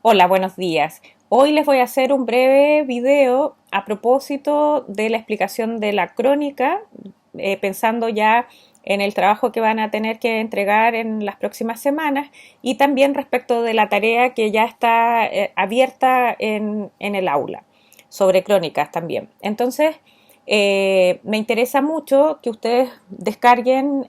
Hola, buenos días. Hoy les voy a hacer un breve video a propósito de la explicación de la crónica, pensando ya en el trabajo que van a tener que entregar en las próximas semanas y también respecto de la tarea que ya está abierta en el aula, sobre crónicas también. Entonces, me interesa mucho que ustedes descarguen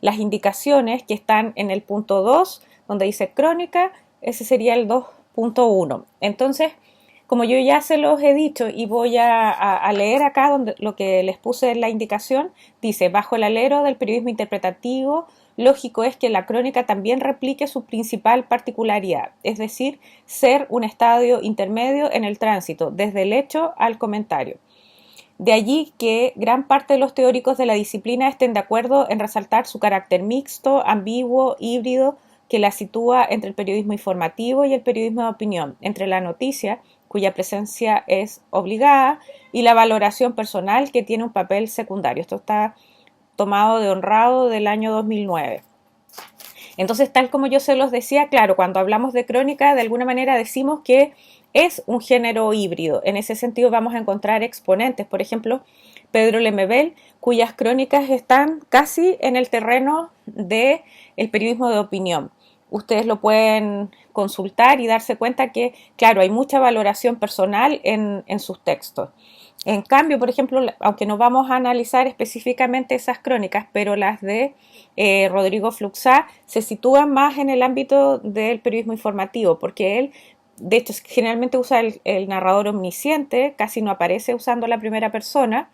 las indicaciones que están en el punto 2, donde dice crónica. Ese sería el 2.1. Entonces, como yo ya se los he dicho y voy a leer acá donde, lo que les puse en la indicación, dice, bajo el alero del periodismo interpretativo, lógico es que la crónica también replique su principal particularidad, es decir, ser un estadio intermedio en el tránsito, desde el hecho al comentario. De allí que gran parte de los teóricos de la disciplina estén de acuerdo en resaltar su carácter mixto, ambiguo, híbrido, que la sitúa entre el periodismo informativo y el periodismo de opinión, entre la noticia, cuya presencia es obligada, y la valoración personal, que tiene un papel secundario. Esto está tomado de Honrado del año 2009. Entonces, tal como yo se los decía, claro, cuando hablamos de crónica, de alguna manera decimos que es un género híbrido. En ese sentido vamos a encontrar exponentes, por ejemplo, Pedro Lemebel, cuyas crónicas están casi en el terreno del periodismo de opinión. Ustedes lo pueden consultar y darse cuenta que, claro, hay mucha valoración personal en sus textos. En cambio, por ejemplo, aunque no vamos a analizar específicamente esas crónicas, pero las de Rodrigo Fluxá se sitúan más en el ámbito del periodismo informativo, porque él, de hecho, generalmente usa el narrador omnisciente, casi no aparece usando la primera persona,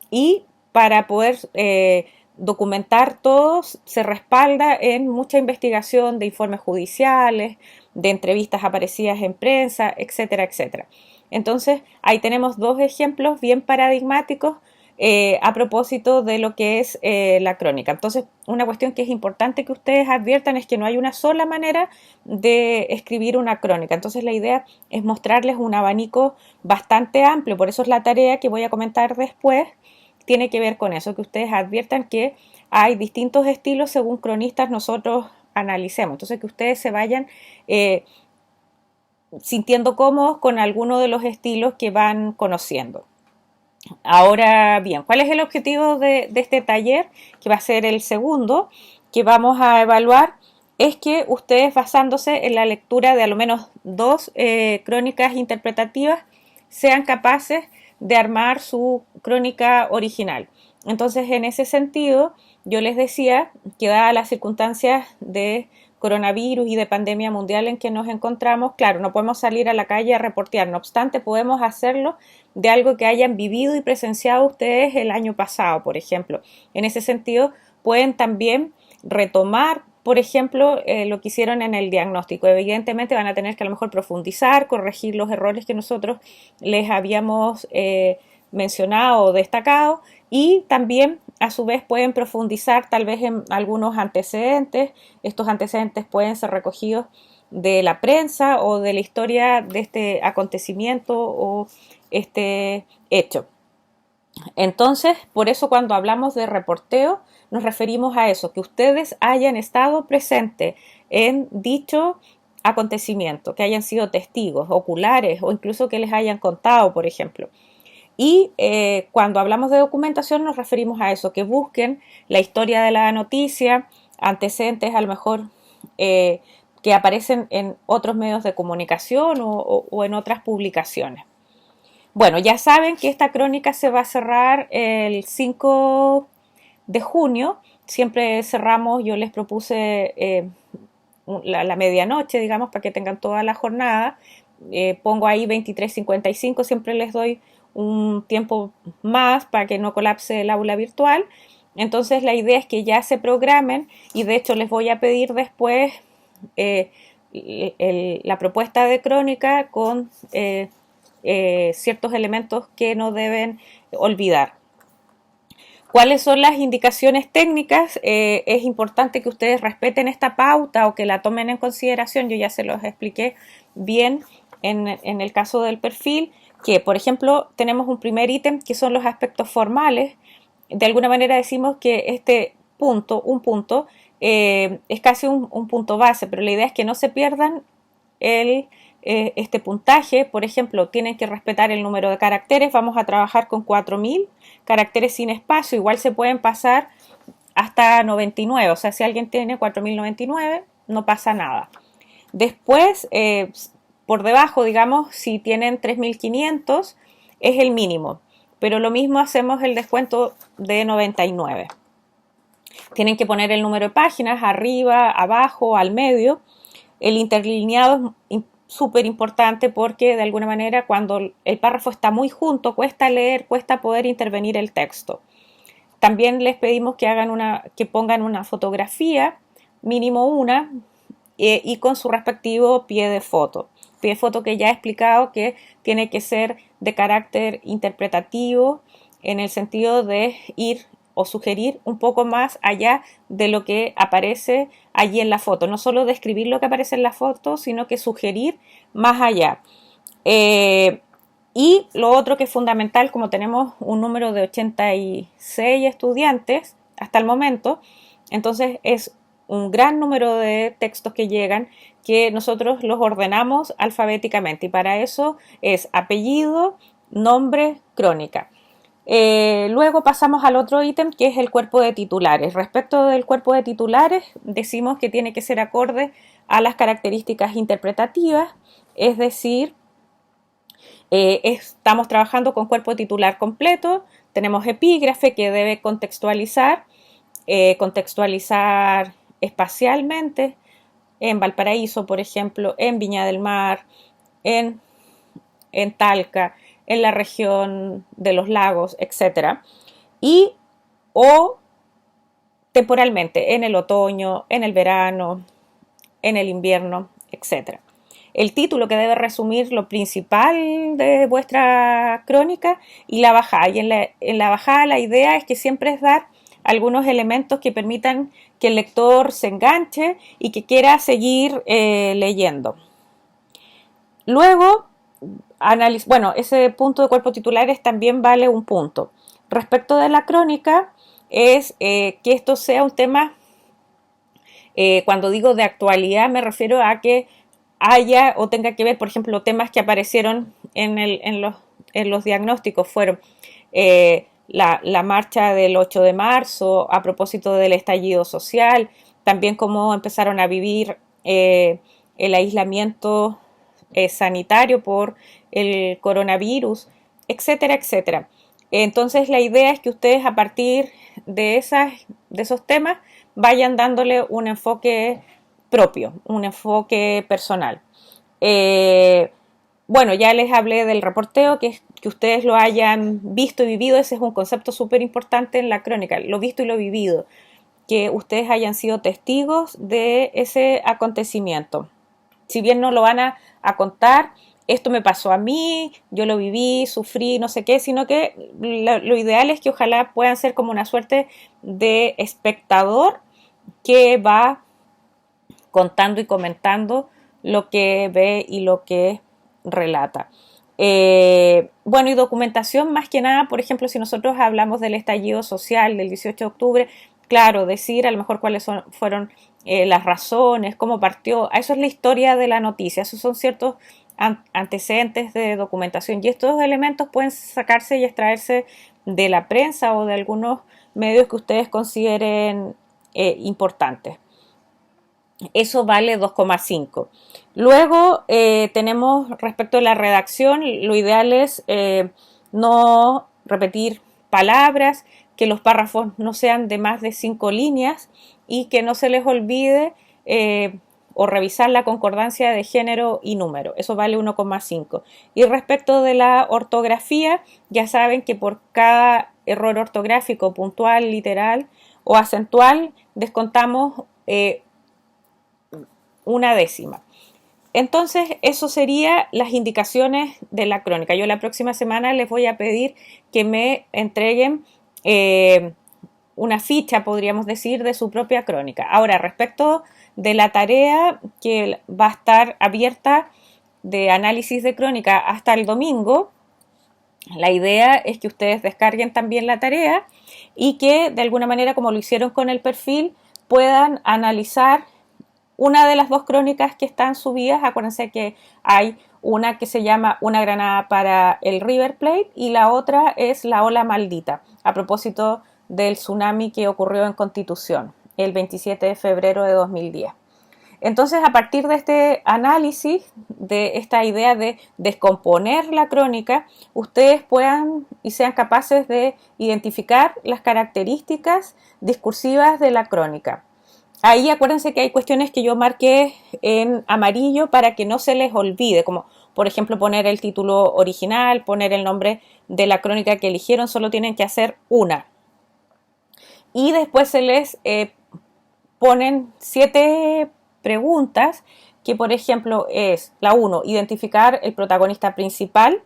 y para poder documentar todo se respalda en mucha investigación de informes judiciales, de entrevistas aparecidas en prensa, etcétera, etcétera. Entonces, ahí tenemos dos ejemplos bien paradigmáticos a propósito de lo que es la crónica. Entonces, una cuestión que es importante que ustedes adviertan es que no hay una sola manera de escribir una crónica. Entonces, la idea es mostrarles un abanico bastante amplio. Por eso es la tarea que voy a comentar después. Tiene que ver con eso, que ustedes adviertan que hay distintos estilos según cronistas nosotros analicemos. Entonces, que ustedes se vayan sintiendo cómodos con alguno de los estilos que van conociendo. Ahora bien, ¿cuál es el objetivo de este taller? Que va a ser el segundo, que vamos a evaluar, es que ustedes, basándose en la lectura de al menos dos crónicas interpretativas, sean capaces de armar su crónica original. Entonces, en ese sentido, yo les decía que dadas las circunstancias de coronavirus y de pandemia mundial en que nos encontramos, claro, no podemos salir a la calle a reportear, no obstante, podemos hacerlo de algo que hayan vivido y presenciado ustedes el año pasado, por ejemplo. En ese sentido, pueden también retomar, por ejemplo, lo que hicieron en el diagnóstico. Evidentemente van a tener que a lo mejor profundizar, corregir los errores que nosotros les habíamos mencionado o destacado, y también a su vez pueden profundizar tal vez en algunos antecedentes. Estos antecedentes pueden ser recogidos de la prensa o de la historia de este acontecimiento o este hecho. Entonces, por eso cuando hablamos de reporteo, nos referimos a eso, que ustedes hayan estado presentes en dicho acontecimiento, que hayan sido testigos oculares o incluso que les hayan contado, por ejemplo. Y cuando hablamos de documentación nos referimos a eso, que busquen la historia de la noticia, antecedentes a lo mejor que aparecen en otros medios de comunicación o en otras publicaciones. Bueno, ya saben que esta crónica se va a cerrar el 5 de junio. Siempre cerramos, yo les propuse la medianoche, digamos, para que tengan toda la jornada. Pongo ahí 23:55, siempre les doy un tiempo más para que no colapse el aula virtual. Entonces la idea es que ya se programen, y de hecho les voy a pedir después eh, la propuesta de crónica con ciertos elementos que no deben olvidar. ¿Cuáles son las indicaciones técnicas? Es importante que ustedes respeten esta pauta o que la tomen en consideración. Yo ya se los expliqué bien en el caso del perfil, que por ejemplo tenemos un primer ítem que son los aspectos formales. De alguna manera decimos que este punto, un punto, es casi un punto base, pero la idea es que no se pierdan este puntaje. Por ejemplo, tienen que respetar el número de caracteres, vamos a trabajar con 4000 caracteres sin espacio, igual se pueden pasar hasta 99, o sea, si alguien tiene 4099 no pasa nada. Después, por debajo, digamos, si tienen 3500 es el mínimo, pero lo mismo hacemos el descuento de 99. Tienen que poner el número de páginas arriba, abajo, al medio. El interlineado es súper importante porque de alguna manera cuando el párrafo está muy junto cuesta leer, cuesta poder intervenir el texto. También les pedimos que pongan una fotografía, mínimo una, y con su respectivo pie de foto. Pie de foto que ya he explicado que tiene que ser de carácter interpretativo en el sentido de ir o sugerir un poco más allá de lo que aparece allí en la foto. No solo describir lo que aparece en la foto, sino que sugerir más allá. Y lo otro que es fundamental, como tenemos un número de 86 estudiantes hasta el momento, entonces es un gran número de textos que llegan que nosotros los ordenamos alfabéticamente y para eso es apellido, nombre, crónica. Luego pasamos al otro ítem que es el cuerpo de titulares. Respecto del cuerpo de titulares, decimos que tiene que ser acorde a las características interpretativas, es decir, estamos trabajando con cuerpo titular completo, tenemos epígrafe que debe contextualizar espacialmente en Valparaíso, por ejemplo, en Viña del Mar, en, en Talca, en la región de los lagos, etc. Y o temporalmente, en el otoño, en el verano, en el invierno, etc. El título que debe resumir lo principal de vuestra crónica y la bajada. Y en la bajada la idea es que siempre es dar algunos elementos que permitan que el lector se enganche y que quiera seguir leyendo. Luego, bueno, ese punto de cuerpo titulares también vale un punto. Respecto de la crónica, es que esto sea un tema, cuando digo de actualidad me refiero a que haya o tenga que ver, por ejemplo, temas que aparecieron en los diagnósticos fueron la marcha del 8 de marzo a propósito del estallido social, también cómo empezaron a vivir el aislamiento sanitario por el coronavirus, etcétera, etcétera. Entonces la idea es que ustedes a partir de esos temas vayan dándole un enfoque propio, un enfoque personal. Bueno, ya les hablé del reporteo, que ustedes lo hayan visto y vivido, ese es un concepto súper importante en la crónica, lo visto y lo vivido, que ustedes hayan sido testigos de ese acontecimiento. Si bien no lo van a contar, esto me pasó a mí, yo lo viví, sufrí, no sé qué, sino que lo ideal es que ojalá puedan ser como una suerte de espectador que va contando y comentando lo que ve y lo que relata. Bueno, y documentación más que nada, por ejemplo, si nosotros hablamos del estallido social del 18 de octubre, claro, decir a lo mejor cuáles fueron las razones, cómo partió, eso es la historia de la noticia, esos son ciertos antecedentes de documentación y estos elementos pueden sacarse y extraerse de la prensa o de algunos medios que ustedes consideren importantes. Eso vale 2,5. Luego tenemos respecto a la redacción, lo ideal es no repetir palabras, que los párrafos no sean de más de 5 líneas y que no se les olvide o revisar la concordancia de género y número. Eso vale 1,5. Y respecto de la ortografía, ya saben que por cada error ortográfico, puntual, literal o acentual, descontamos una décima. Entonces, eso serían las indicaciones de la crónica. Yo la próxima semana les voy a pedir que me entreguen una ficha, podríamos decir, de su propia crónica. Ahora, respecto de la tarea que va a estar abierta de análisis de crónica hasta el domingo, la idea es que ustedes descarguen también la tarea y que de alguna manera, como lo hicieron con el perfil, puedan analizar una de las dos crónicas que están subidas. Acuérdense que hay una que se llama Una granada para el River Plate y la otra es La ola maldita, a propósito del tsunami que ocurrió en Constitución el 27 de febrero de 2010. Entonces, a partir de este análisis, de esta idea de descomponer la crónica, ustedes puedan y sean capaces de identificar las características discursivas de la crónica. Ahí acuérdense que hay cuestiones que yo marqué en amarillo para que no se les olvide, como por ejemplo poner el título original, poner el nombre de la crónica que eligieron, solo tienen que hacer una. Y después se les ponen 7 preguntas que, por ejemplo, es la 1, identificar el protagonista principal.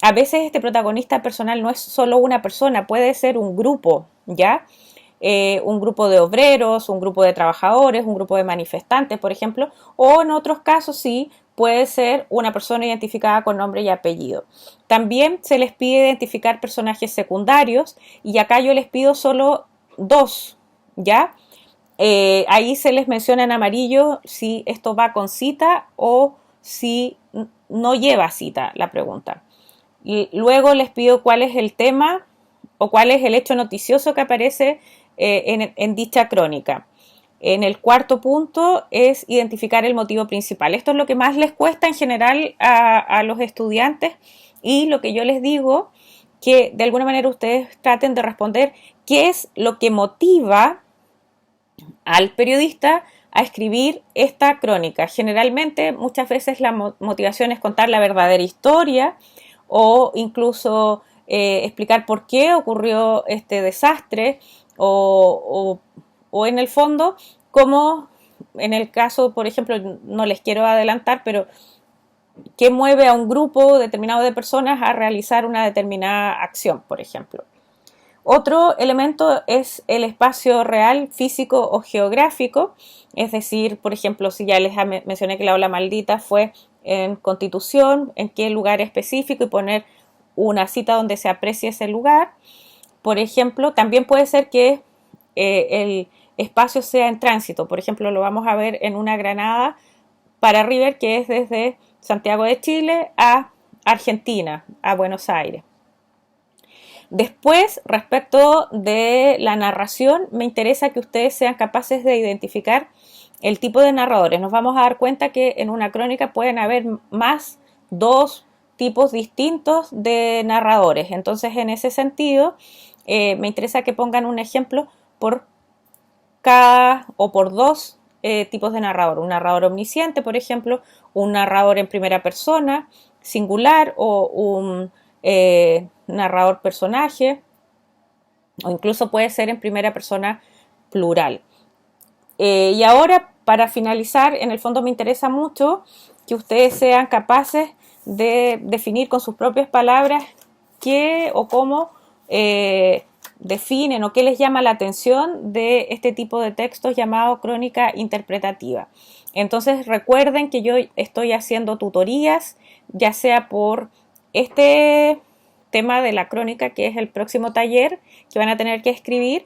A veces este protagonista personal no es solo una persona, puede ser un grupo, ¿ya? Un grupo de obreros, un grupo de trabajadores, un grupo de manifestantes, por ejemplo, o en otros casos sí puede ser una persona identificada con nombre y apellido. También se les pide identificar personajes secundarios y acá yo les pido solo 2, ¿ya? Ahí se les menciona en amarillo si esto va con cita o si no lleva cita la pregunta. Y luego les pido cuál es el tema o cuál es el hecho noticioso que aparece en dicha crónica. En el cuarto punto es identificar el motivo principal. Esto es lo que más les cuesta en general a los estudiantes y lo que yo les digo, que de alguna manera ustedes traten de responder qué es lo que motiva al periodista a escribir esta crónica. Generalmente, muchas veces la motivación es contar la verdadera historia o incluso explicar por qué ocurrió este desastre o en el fondo, como en el caso, por ejemplo, no les quiero adelantar, pero qué mueve a un grupo determinado de personas a realizar una determinada acción, por ejemplo. Otro elemento es el espacio real, físico o geográfico, es decir, por ejemplo, si ya les mencioné que la ola maldita fue en Constitución, en qué lugar específico y poner una cita donde se aprecie ese lugar. Por ejemplo, también puede ser que el espacio sea en tránsito, por ejemplo, lo vamos a ver en Una granada para River, que es desde Santiago de Chile a Argentina, a Buenos Aires. Después, respecto de la narración, me interesa que ustedes sean capaces de identificar el tipo de narradores. Nos vamos a dar cuenta que en una crónica pueden haber más 2 tipos distintos de narradores. Entonces, en ese sentido, me interesa que pongan un ejemplo por cada o por 2 tipos de narrador. Un narrador omnisciente, por ejemplo, un narrador en primera persona, singular, o un narrador personaje, o incluso puede ser en primera persona plural. Y ahora, para finalizar, en el fondo me interesa mucho que ustedes sean capaces de definir con sus propias palabras qué o cómo definen o qué les llama la atención de este tipo de textos llamado crónica interpretativa. Entonces recuerden que yo estoy haciendo tutorías, ya sea por este tema de la crónica, que es el próximo taller que van a tener que escribir.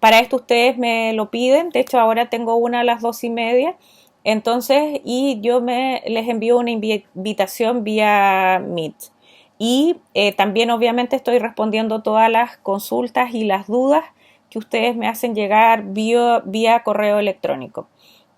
Para esto ustedes me lo piden, de hecho ahora tengo una a las 2:30, entonces, y yo les envío una invitación vía Meet. Y también obviamente estoy respondiendo todas las consultas y las dudas que ustedes me hacen llegar vía correo electrónico.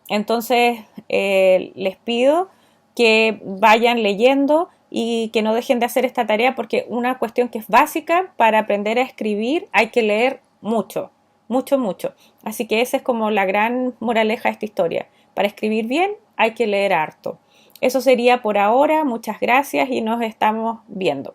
Entonces les pido que vayan leyendo y que no dejen de hacer esta tarea, porque una cuestión que es básica para aprender a escribir hay que leer mucho, mucho, mucho. Así que esa es como la gran moraleja de esta historia. Para escribir bien hay que leer harto. Eso sería por ahora. Muchas gracias y nos estamos viendo.